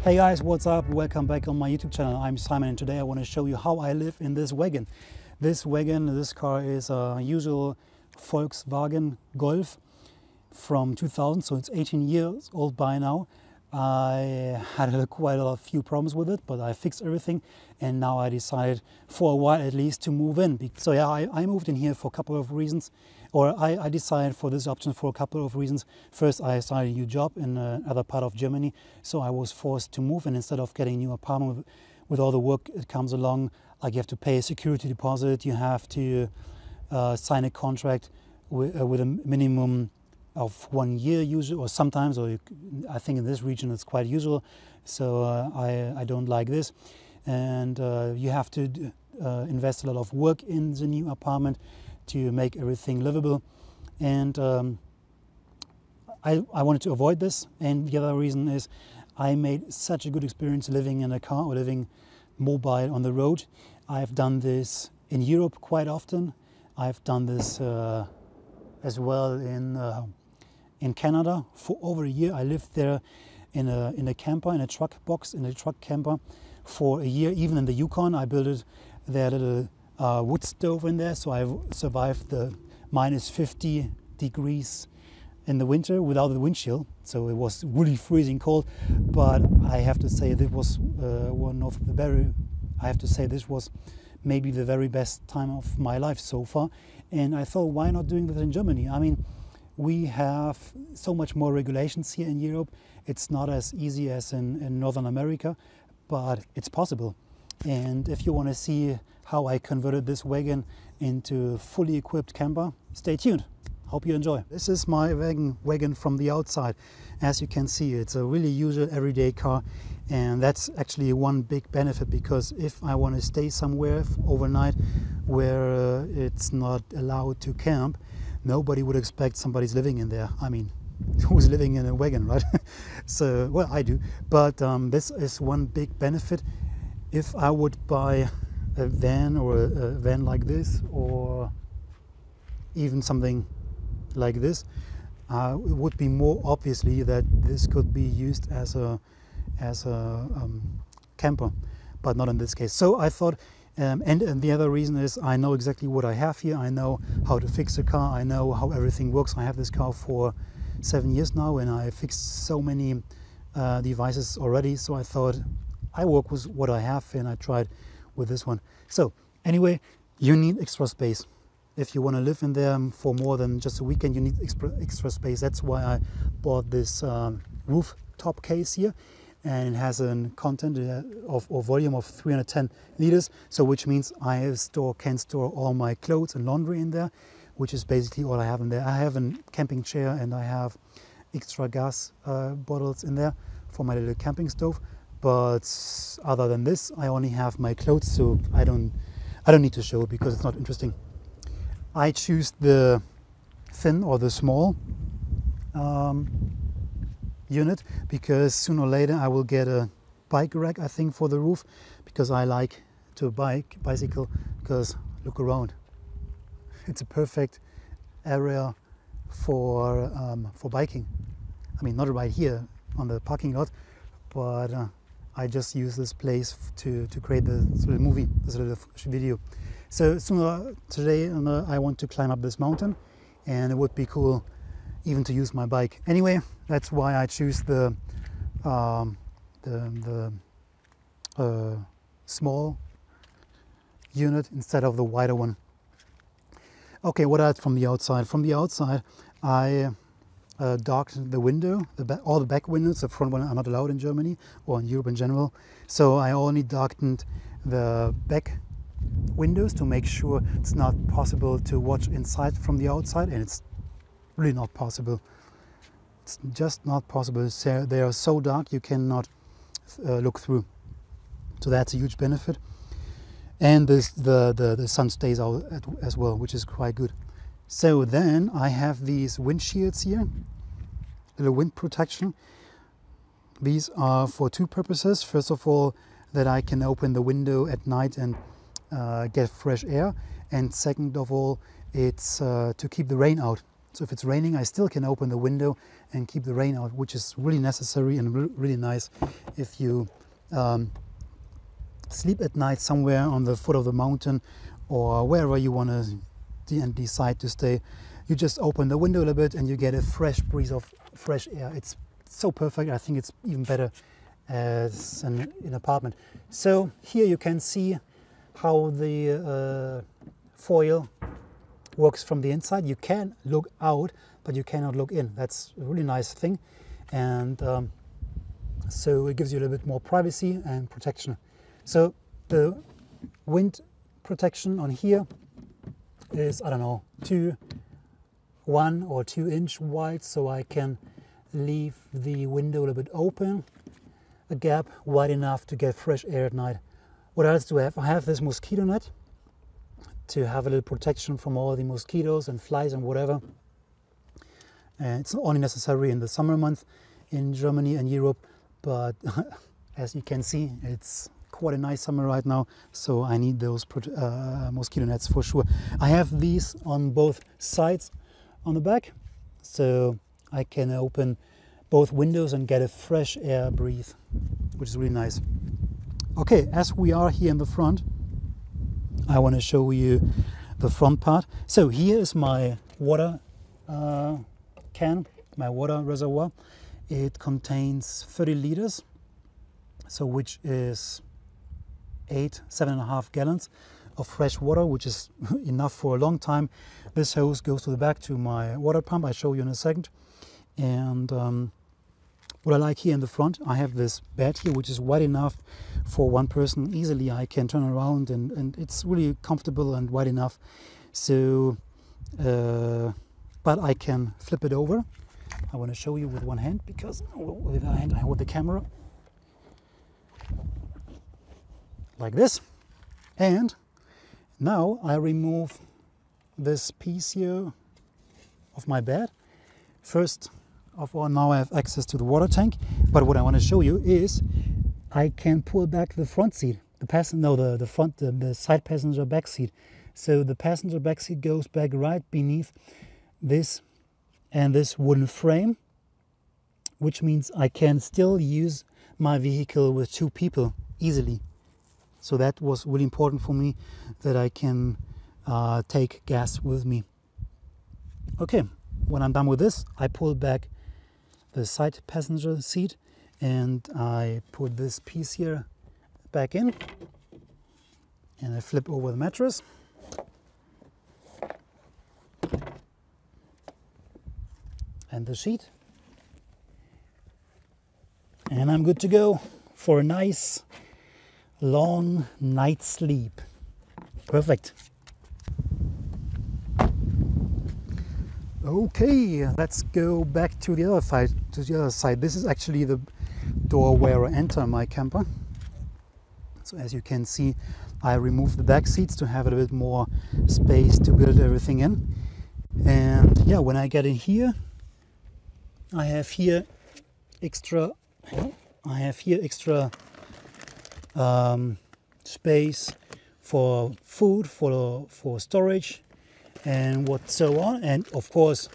Hey guys, what's up? Welcome back on my YouTube channel. I'm Simon and today I want to show you how I live in this wagon. This car is a usual Volkswagen Golf from 2000, so it's 18 years old by now. I had a few problems with it, but I fixed everything and now I decided for a while at least to move in. So yeah, I moved in here for a couple of reasons, or I decided for this option for a couple of reasons. First, I started a new job in another part of Germany, so I was forced to move, and instead of getting a new apartment with all the work it comes along, like you have to pay a security deposit, you have to sign a contract with a minimum of 1 year usually, or sometimes, I think in this region it's quite usual, so I don't like this. And you have to invest a lot of work in the new apartment to make everything livable, and I wanted to avoid this. And the other reason is I made such a good experience living in a car or living mobile on the road. I've done this in Europe quite often. I've done this as well in Canada for over a year. I lived there in a camper, in a truck box, in a truck camper for a year. Even in the Yukon, I built their little wood stove in there, so I survived the minus 50 degrees in the winter without the windshield. So it was really freezing cold, but I have to say this was this was maybe the very best time of my life so far. And I thought, why not doing this in Germany? I mean, we have so much more regulations here in Europe. It's not as easy as in Northern America, but it's possible. And if you want to see how I converted this wagon into a fully equipped camper, stay tuned. Hope you enjoy. This is my wagon from the outside. As you can see, it's a really usual everyday car, and that's actually one big benefit, because if I want to stay somewhere overnight where it's not allowed to camp, nobody would expect somebody's living in there. I mean, who's living in a wagon, right? So, well, I do. But this is one big benefit. If I would buy a van, or a van like this, or even something like this, it would be more obviously that this could be used as a camper, but not in this case. So I thought, and the other reason is I know exactly what I have here. I know how to fix a car. I know how everything works. I have this car for 7 years now, and I fixed so many devices already. So I thought I work with what I have, and I tried with this one. So anyway, you need extra space. If you want to live in there for more than just a weekend, you need extra space. That's why I bought this rooftop case here, and it has a content or volume of 310 liters. So which means I can store all my clothes and laundry in there, which is basically all I have in there. I have a camping chair, and I have extra gas bottles in there for my little camping stove. But other than this, I only have my clothes, so I don't need to show it because it's not interesting. I choose the thin or the small unit because sooner or later I will get a bike rack, I think, for the roof, because I like to bicycle. Because look around, it's a perfect area for biking. I mean, not right here on the parking lot, but I just use this place to create this little movie, this little video. So today I want to climb up this mountain, and it would be cool even to use my bike. Anyway, that's why I choose the small unit instead of the wider one. Okay, what else from the outside? From the outside, I darkened the window, all the back windows. The front one are not allowed in Germany or in Europe in general. So I only darkened the back windows to make sure it's not possible to watch inside from the outside, and it's really not possible. It's just not possible. So they are so dark you cannot look through. So that's a huge benefit. And the sun stays out as well, which is quite good. So then I have these windshields here, little wind protection. These are for two purposes. First of all, that I can open the window at night and get fresh air. And second of all, it's to keep the rain out. So if it's raining, I still can open the window and keep the rain out, which is really necessary and really nice if you sleep at night somewhere on the foot of the mountain or wherever you want to decide to stay. You just open the window a little bit and you get a fresh breeze of fresh air. It's so perfect. I think it's even better as an apartment. So here you can see how the foil works from the inside. You can look out, but you cannot look in. That's a really nice thing. And so it gives you a little bit more privacy and protection. So the wind protection on here is, I don't know, 1 or 2 inch wide, so I can leave the window a little bit open, a gap wide enough to get fresh air at night. What else do I have? I have this mosquito net to have a little protection from all the mosquitoes and flies and whatever. And it's only necessary in the summer month in Germany and Europe, but as you can see, it's quite a nice summer right now, so I need those mosquito nets for sure. I have these on both sides on the back, so I can open both windows and get a fresh air breeze, which is really nice. Okay, as we are here in the front, I want to show you the front part. So here is my water can, my water reservoir. It contains 30 liters, so which is 7.5 gallons of fresh water, which is enough for a long time. This hose goes to the back to my water pump. I'll show you in a second. And what I like here in the front, I have this bed here, which is wide enough for one person. Easily I can turn around, and it's really comfortable and wide enough. So, but I can flip it over. I want to show you with one hand, because with one hand I hold the camera like this. And now I remove this piece here of my bed. First of all, now I have access to the water tank, but what I want to show you is I can pull back the front seat, the side passenger back seat. So the passenger back seat goes back right beneath this and this wooden frame, which means I can still use my vehicle with 2 people easily. So that was really important for me, that I can take gas with me. Okay, when I'm done with this, I pull back the side passenger seat and I put this piece here back in, and I flip over the mattress. And the sheet. And I'm good to go for a nice long night's sleep. Perfect. Okay, let's go back to the other side. This is actually the door where I enter my camper. So as you can see, I removed the back seats to have a bit more space to build everything in. And yeah, when I get in here, I have here extra space for food, for storage, and what so on. And of course,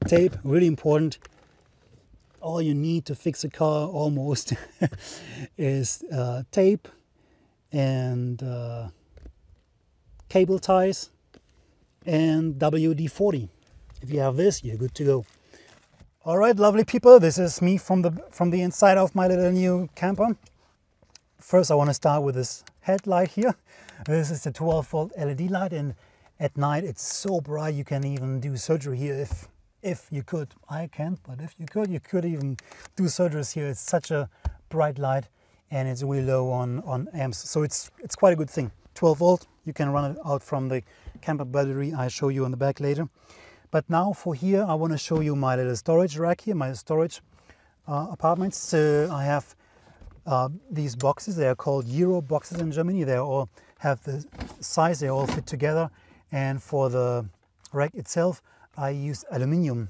tape, really important. All you need to fix a car almost is tape and cable ties and WD-40. If you have this, you're good to go. All right, lovely people, this is me from the inside of my little new camper. First, I want to start with this headlight here. This is the 12-volt LED light, and at night it's so bright you can even do surgery here if you could. I can't, but if you could even do surgeries here. It's such a bright light, and it's really low on amps, so it's quite a good thing. 12 volt, you can run it out from the camper battery. I'll show you on the back later. But now for here, I want to show you my little storage rack here, my storage apartments. So I have these boxes. They are called Euro boxes in Germany. They all have the size, they all fit together. And for the rack itself, I use aluminium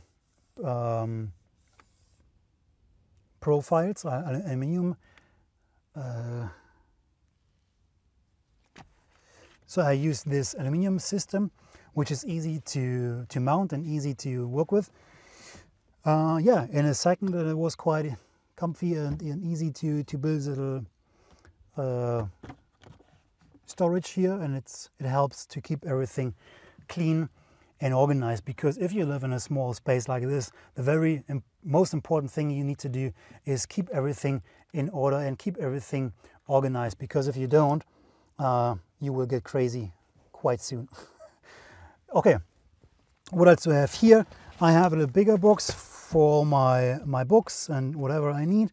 profiles, aluminium. So I use this aluminium system, which is easy to mount and easy to work with. Yeah, in a second it was quite comfy and easy to build a little storage here, and it helps to keep everything clean and organized, because if you live in a small space like this, the most important thing you need to do is keep everything in order and keep everything organized, because if you don't, you will get crazy quite soon. Okay, what else do I have here? I have a little bigger box for my books and whatever I need.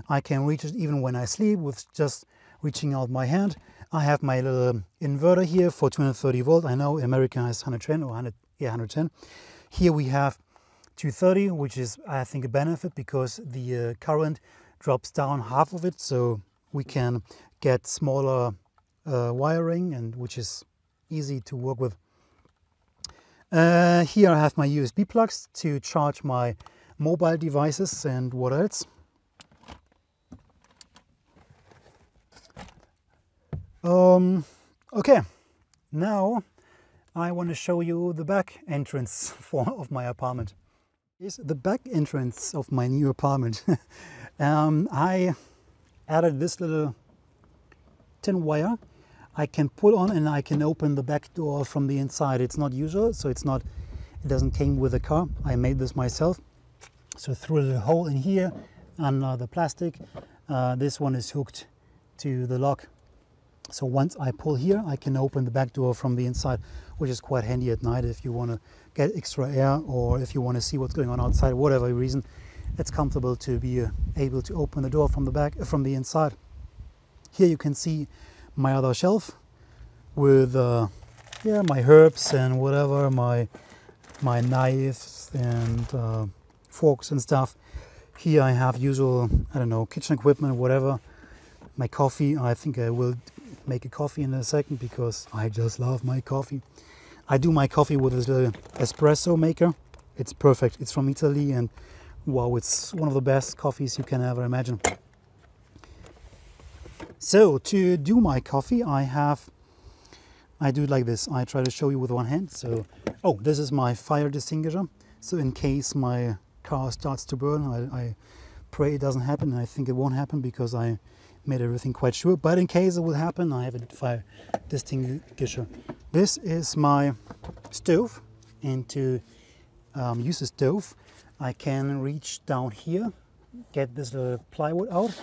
I can reach it even when I sleep with just reaching out my hand. I have my little inverter here for 230 volt. I know America has 110 or 100, yeah, 110. Here we have 230, which is, I think, a benefit because the current drops down half of it, so we can get smaller wiring, and which is easy to work with. Here I have my USB plugs to charge my mobile devices, and what else? Okay, now I want to show you the back entrance of my apartment. Is the back entrance of my new apartment. I added this little tin wire I can put on, and I can open the back door from the inside. It's not usual, so it doesn't came with the car. I made this myself. So through a little hole in here under the plastic, this one is hooked to the lock. So once I pull here, I can open the back door from the inside, which is quite handy at night if you want to get extra air, or if you want to see what's going on outside, whatever reason. It's comfortable to be able to open the door from the back, from the inside. Here you can see my other shelf with yeah, my herbs and whatever, my knives and forks and stuff. Here I have usual, I don't know, kitchen equipment, whatever. My coffee, I think I will make a coffee in a second because I just love my coffee. I do my coffee with this little espresso maker. It's perfect. It's from Italy, and wow, it's one of the best coffees you can ever imagine. So to do my coffee, I do it like this. I try to show you with one hand. So, oh, this is my fire extinguisher. So in case my car starts to burn, I pray it doesn't happen. And I think it won't happen because I made everything quite sure. But in case it will happen, I have a fire extinguisher. This is my stove, and to use the stove, I can reach down here, get this little plywood out,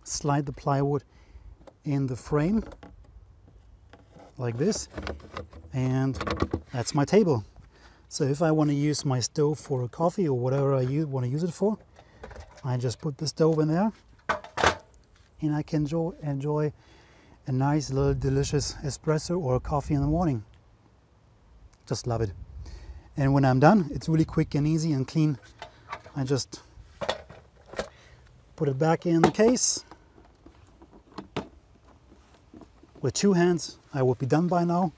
slide the plywood in the frame like this, and that's my table. So if I want to use my stove for a coffee or whatever I want to use it for, I just put the stove in there, and I can enjoy a nice little delicious espresso or coffee in the morning. Just love it. And when I'm done, it's really quick and easy and clean. I just put it back in the case. With two hands, I would be done by now.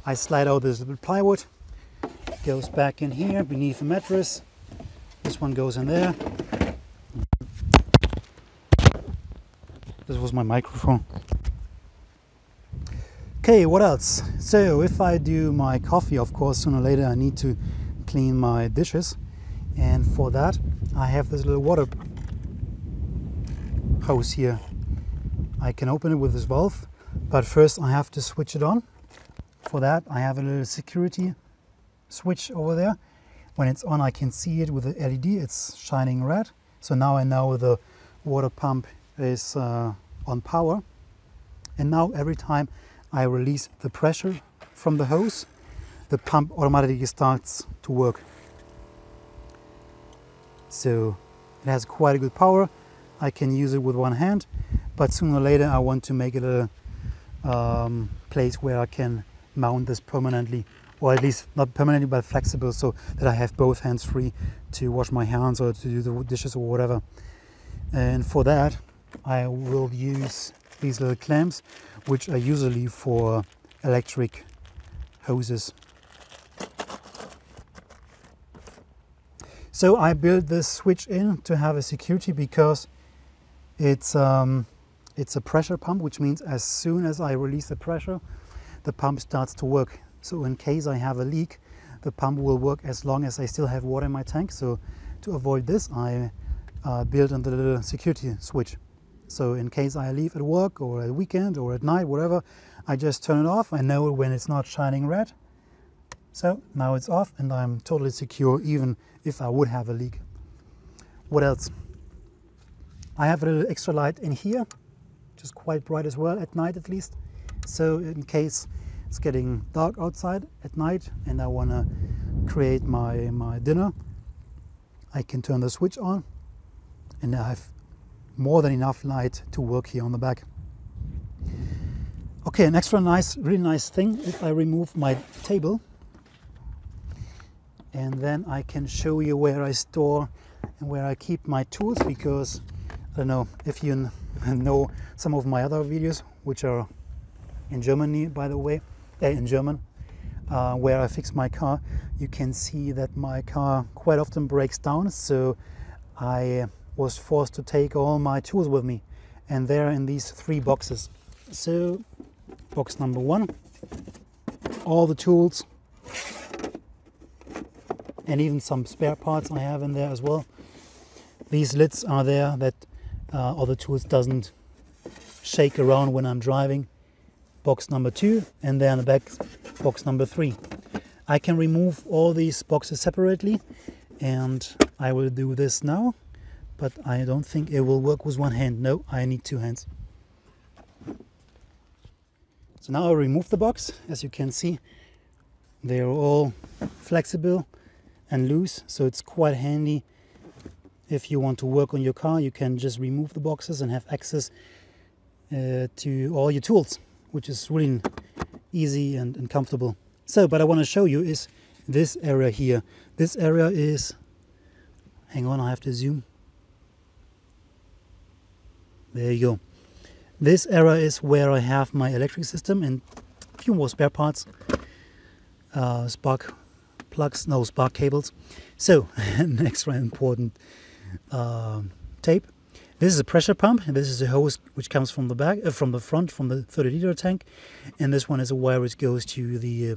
I slide out this little plywood, goes back in here beneath the mattress. This one goes in there. This was my microphone. Okay, what else? So if I do my coffee, of course, sooner or later I need to clean my dishes. And for that, I have this little water hose here. I can open it with this valve, but first I have to switch it on. For that, I have a little security switch over there. When it's on, I can see it with the LED. It's shining red. So now I know the water pump is on power. And now every time I release the pressure from the hose, the pump automatically starts to work. So it has quite a good power. I can use it with one hand, but sooner or later I want to make a little place where I can mount this permanently, or at least not permanently but flexible, so that I have both hands free to wash my hands or to do the dishes or whatever. And for that I will use these little clamps, which are usually for electric hoses. So I built this switch in to have a security because it's a pressure pump, which means as soon as I release the pressure, the pump starts to work. So in case I have a leak, the pump will work as long as I still have water in my tank. So to avoid this, I built in the little security switch. So in case I leave at work or at weekend or at night, whatever, I just turn it off. I know when it's not shining red. So now it's off and I'm totally secure, even if I would have a leak. What else? I have a little extra light in here, which is quite bright as well, at night at least. So in case it's getting dark outside at night and I want to create my dinner, I can turn the switch on and I have more than enough light to work here on the back. Okay, an extra nice, really nice thing, if I remove my table, and then I can show you where I store and where I keep my tools, because I don't know if you know some of my other videos, which are in Germany, by the way, in German, where I fix my car. You can see that my car quite often breaks down, so I was forced to take all my tools with me, and they're in these 3 boxes. So box number 1, all the tools and even some spare parts I have in there as well. These lids are there that all the tools doesn't shake around when I'm driving. Box number 2, and there in the back, box number 3. I can remove all these boxes separately, and I will do this now, but I don't think it will work with one hand. No, I need 2 hands. So now I'll remove the box. As you can see, they're all flexible and loose, so it's quite handy. If you want to work on your car, you can just remove the boxes and have access to all your tools, which is really easy and comfortable. So, but I want to show you is this area here. This area is, hang on, I have to zoom. There you go. This area is where I have my electric system and a few more spare parts, spark plugs, no, spark cables. So, an extra important tape. This is a pressure pump, and this is a hose which comes from the back, from the front, from the 30-liter tank, and this one is a wire which goes to the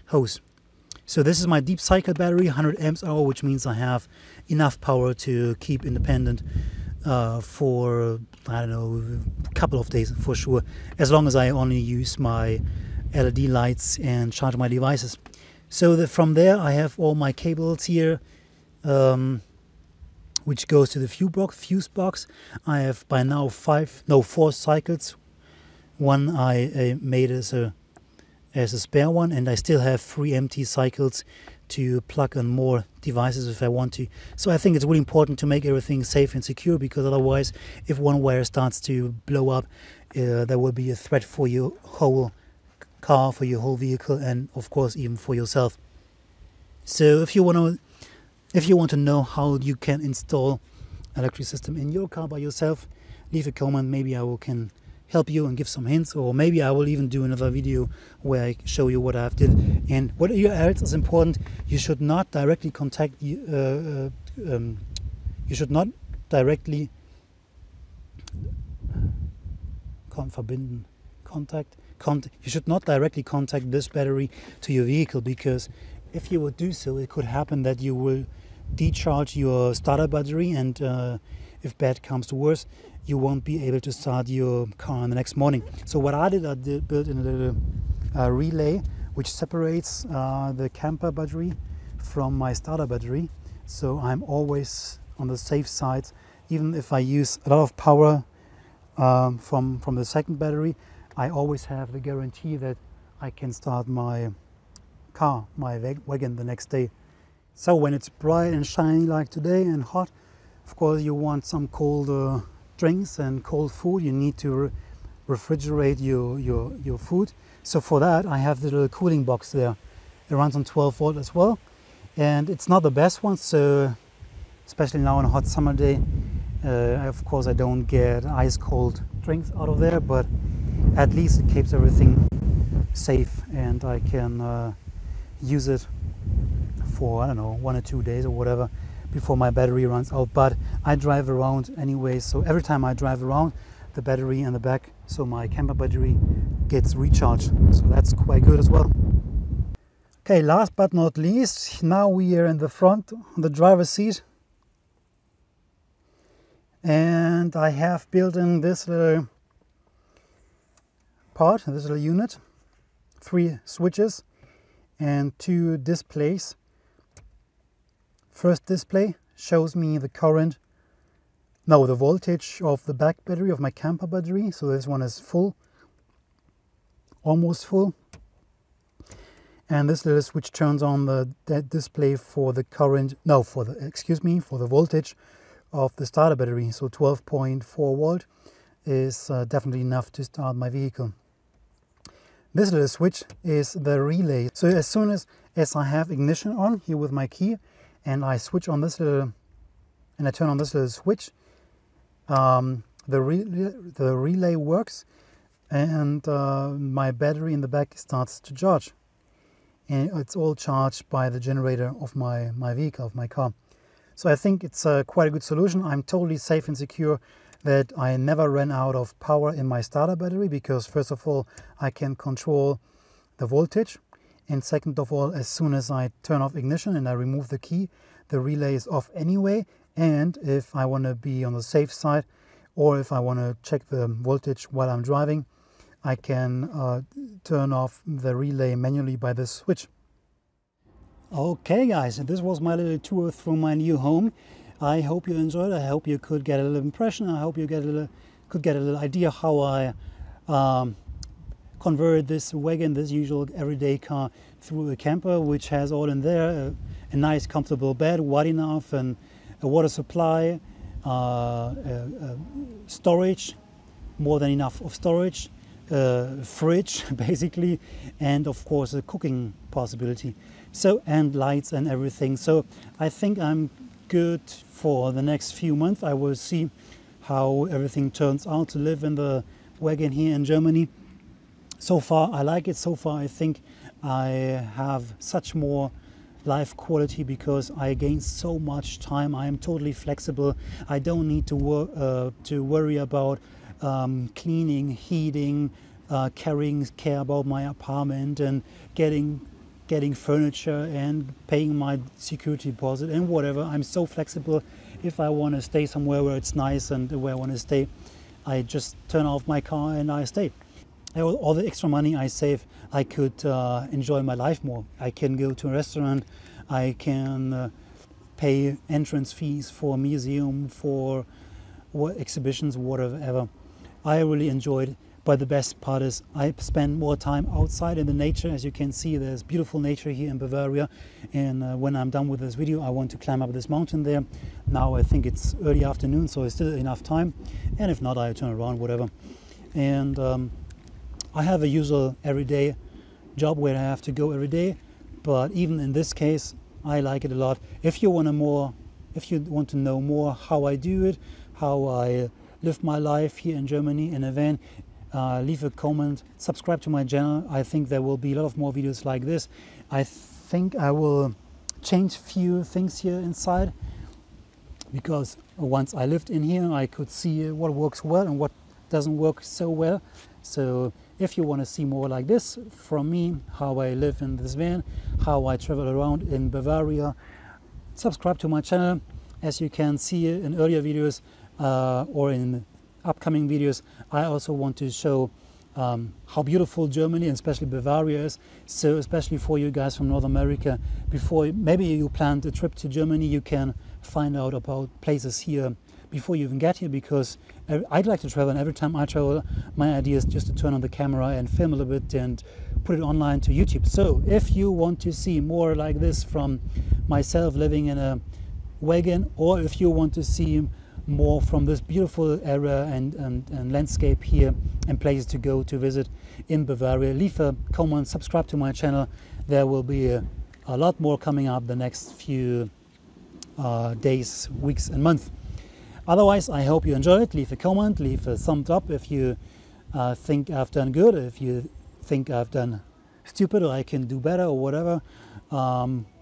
hose. So this is my deep cycle battery, 100 amps hour, which means I have enough power to keep independent for, I don't know, a couple of days for sure, as long as I only use my LED lights and charge my devices. So from there I have all my cables here, which goes to the fuse box. I have by now 4 cycles. One I made as a spare one, and I still have 3 empty cycles to plug in more devices if I want to. So I think it's really important to make everything safe and secure, because otherwise, if one wire starts to blow up, there will be a threat for your whole car, for your whole vehicle, and of course even for yourself. So if you want to know how you can install an electric system in your car by yourself, leave a comment. Maybe I can help you and give some hints, or maybe I will even do another video where I show you what I've did. And what else is important, you should not directly contact you should not directly contact this battery to your vehicle, because if you would do so, it could happen that you will decharge your starter battery, and if bad comes to worse, you won't be able to start your car the next morning. So what I did built in a little relay which separates the camper battery from my starter battery, so I'm always on the safe side. Even if I use a lot of power from the second battery, I always have the guarantee that I can start my car, my wagon, the next day. So when it's bright and shiny like today and hot, of course you want some cold drinks and cold food. You need to refrigerate your food. So for that I have the little cooling box there. It runs on 12 volt as well, and it's not the best one, so especially now on a hot summer day, of course I don't get ice cold drinks out of there, but at least it keeps everything safe, and I can use it for, I don't know, 1 or 2 days or whatever before my battery runs out. But I drive around anyway, so every time I drive around, the battery in the back, so my camper battery, gets recharged, so that's quite good as well. Okay, last but not least, now we are in the front, on the driver's seat, and I have built in this little part, this little unit, 3 switches and 2 displays. First display shows me the the voltage of the back battery, of my camper battery. So this one is full, almost full. And this little switch turns on that display for the for the voltage of the starter battery. So 12.4 volt is definitely enough to start my vehicle. This little switch is the relay. So as soon as I have ignition on here with my key, and I switch on this little, and I turn on this little switch, the relay works, and my battery in the back starts to charge. And it's all charged by the generator of my vehicle, of my car. So I think it's quite a good solution. I'm totally safe and secure that I never ran out of power in my starter battery, because first of all, I can control the voltage. And second of all, as soon as I turn off ignition and I remove the key, the relay is off anyway. And if I want to be on the safe side, or if I want to check the voltage while I'm driving, I can turn off the relay manually by this switch. Okay guys, this was my little tour through my new home. I hope you enjoyed it. I hope you could get a little impression. I hope you could get a little idea how I convert this wagon, this usual everyday car, through a camper, which has all in there, a nice comfortable bed, wide enough, and a water supply, storage, more than enough of storage, fridge basically, and of course a cooking possibility, so, and lights and everything. So I think I'm good for the next few months. I will see how everything turns out to live in the wagon here in Germany. So far I like it. So far I think I have such more life quality because I gain so much time. I am totally flexible. I don't need to worry about cleaning, heating, carrying care about my apartment, and getting furniture and paying my security deposit and whatever. I'm so flexible. If I want to stay somewhere where it's nice and where I want to stay, I just turn off my car and I stay. All the extra money I save, I could enjoy my life more. I can go to a restaurant, I can pay entrance fees for a museum, for exhibitions, whatever. I really enjoyed it. But the best part is I spend more time outside in the nature. As you can see, there's beautiful nature here in Bavaria. And when I'm done with this video, I want to climb up this mountain there. Now I think it's early afternoon, so it's still enough time. And if not, I turn around, whatever. And I have a usual everyday job where I have to go every day. But even in this case, I like it a lot. If you want to know more how I do it, how I live my life here in Germany in a van, leave a comment, subscribe to my channel. I think there will be a lot of more videos like this. I think I will change few things here inside, because once I lived in here I could see what works well and what doesn't work so well. So if you want to see more like this from me, how I live in this van, how I travel around in Bavaria, subscribe to my channel. As you can see in earlier videos or in upcoming videos, I also want to show how beautiful Germany and especially Bavaria is. So especially for you guys from North America, before maybe you planned a trip to Germany, you can find out about places here before you even get here, because I'd like to travel, and every time I travel, my idea is just to turn on the camera and film a little bit and put it online to YouTube. So if you want to see more like this from myself living in a wagon, or if you want to see more from this beautiful area and landscape here and places to go to visit in Bavaria, leave a comment, subscribe to my channel. There will be a lot more coming up the next few days, weeks and months. Otherwise, I hope you enjoyed it. Leave a comment, leave a thumbs up if you think I've done good, if you think I've done stupid or I can do better or whatever.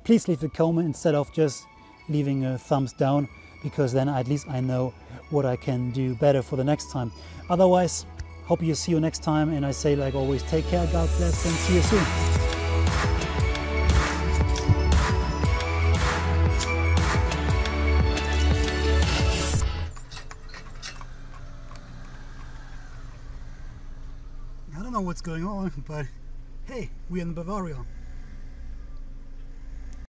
Please leave a comment instead of just leaving a thumbs down, because then at least I know what I can do better for the next time. Otherwise, Hope you see you next time, and I say like always, take care, God bless, and see you soon. I don't know what's going on, but hey, we're in Bavaria.